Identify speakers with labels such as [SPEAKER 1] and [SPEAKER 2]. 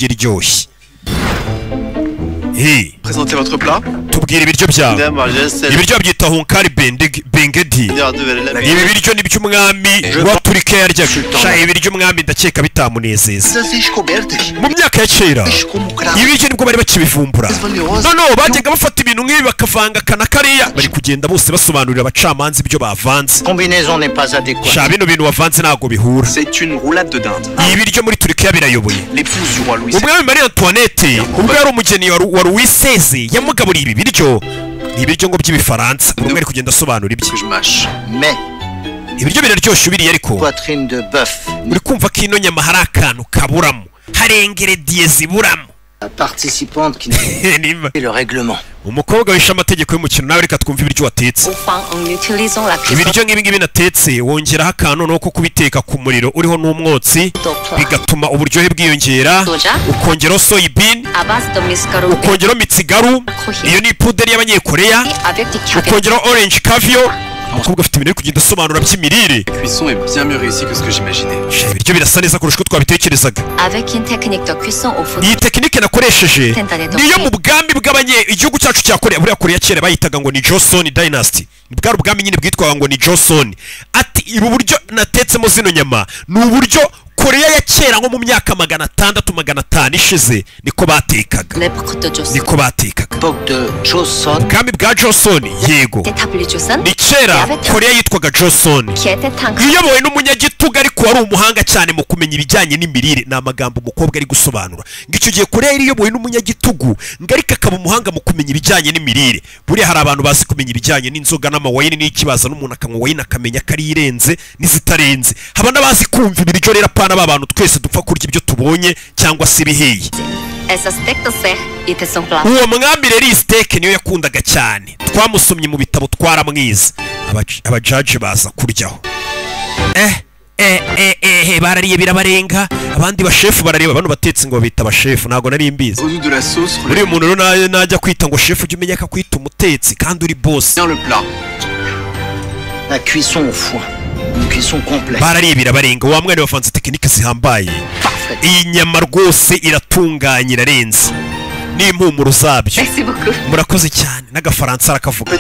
[SPEAKER 1] iryoshye.
[SPEAKER 2] Présentez votre plat.
[SPEAKER 1] Tubwire ibiryo byawe. Ibiryo byita hunkari bengedi. Ibi biryo ni by'umwami wa Turkiya yaryaga. Sha ibiryo umwami ndakeka bitamunezeza. Mu myaka ya kera ibiryo nibwo bari bakibivumbura. No bajyaga bafata ibintu nk'ibi bakavanga kana kariya bari kugenda bose basobanurira abacamanza ibyo bavanze.
[SPEAKER 3] Combinaison n'est pas adéquate.
[SPEAKER 1] Sha bino bintu wavanze ntago bihura.
[SPEAKER 2] C'est une roulade de dinde.
[SPEAKER 1] Ibiryo muri Turkiya birayoboye.
[SPEAKER 2] L'épouse du roi Louis.
[SPEAKER 1] Umwami Marie Antoinette ubwo yari umugeni wa Louis XVI yamugaburiye ibi biryo. Ibiryo ngo by'ibifaransa umwe ari kugenda asobanura ibyo.
[SPEAKER 3] Mais
[SPEAKER 1] ibiryo biraryoshye ubiriye ariko
[SPEAKER 3] poitrine de bœuf.
[SPEAKER 1] uri kumva ko ino nyama hari akantu kaburamo, hari ingredients ziburamo.
[SPEAKER 3] La participante qui n'est le règlement.
[SPEAKER 1] Umukobwa wisha amategeko y'umukino nawe reka twumva ibiryo watetse. Ibiryo nk'ibi ngibi natetse wongeraho akantu nuko kubiteka ku muriro uriho n'umwotsi bigatuma uburyohe bwiyongera, ukongeraho soybean, ukongeraho mitsigaru, iyo ni puderi y'abanyekoreya, ukongeraho orange caviar. Umukobwa afite ibintu kugenda asobanura by'imirire.
[SPEAKER 2] La cuisson est bien mieux réussie que ce que j'imaginais.
[SPEAKER 1] Ibiryo birasa neza kurusha uko twabitekerezaga. Iyi tekinike nakoresheje niyo mu bwami igihugu cyacu cya Korea, buriya Korea kera bayitaga ngo ni Joseon Dynasty. Bwari ubwami nyine bwitwaga ngo ni Joseon. Ati ibu buryo natetsemo zino nyama ni uburyo Korea ya kera nko mu myaka 600 500 ishize niko batekaga. Niko batekaga. Ubwami bwa Joseon yego. Ni kera Korea yitwaga Joseon. Iyobowe n'umunyagitugu ariko wari umuhanga cyane mu kumenya ibijyanye n'imirire. Ni amagambo umukobwa ari gusobanura. Ngicyo gihe Korea iyobowe n'umunyagitugu ngarika akaba umuhanga mu kumenya ibijyanye n'imirire. Buriya hari abantu bazi kumenya ibijyanye n'inzoga n'amawayini n'ikibaza n'umuntu akanywa wayini akamenya ko ari irenze n'izitarenze. Haba n'abazi kumva ibiryo rero apana abantu twese dupfa kurya ibyo tubonye cyangwa se ibiheye. Uwo mwami rero iyi steak niyo yakundaga cyane. Twamusomye mu bitabo twaramwiza. Abajaji baza kuryaho. Barariye birabarenga. Abandi bashefu barareba bano batetsi ngo babita abashefu ntago nari imbizi. Muri umuntu rero najya kwita ngo chef ujye umenya ko kwita umutetsi kandi uri boss.
[SPEAKER 3] La cuisson au foin. Une cuisson complète.
[SPEAKER 1] Barariye birabarenga wa mwana wafanze tekinike zihambaye. Iyi nyama rwose iratunganye irarenze. N'impumuro zabyo. Murakoze cyane n'agafaransa arakavuga.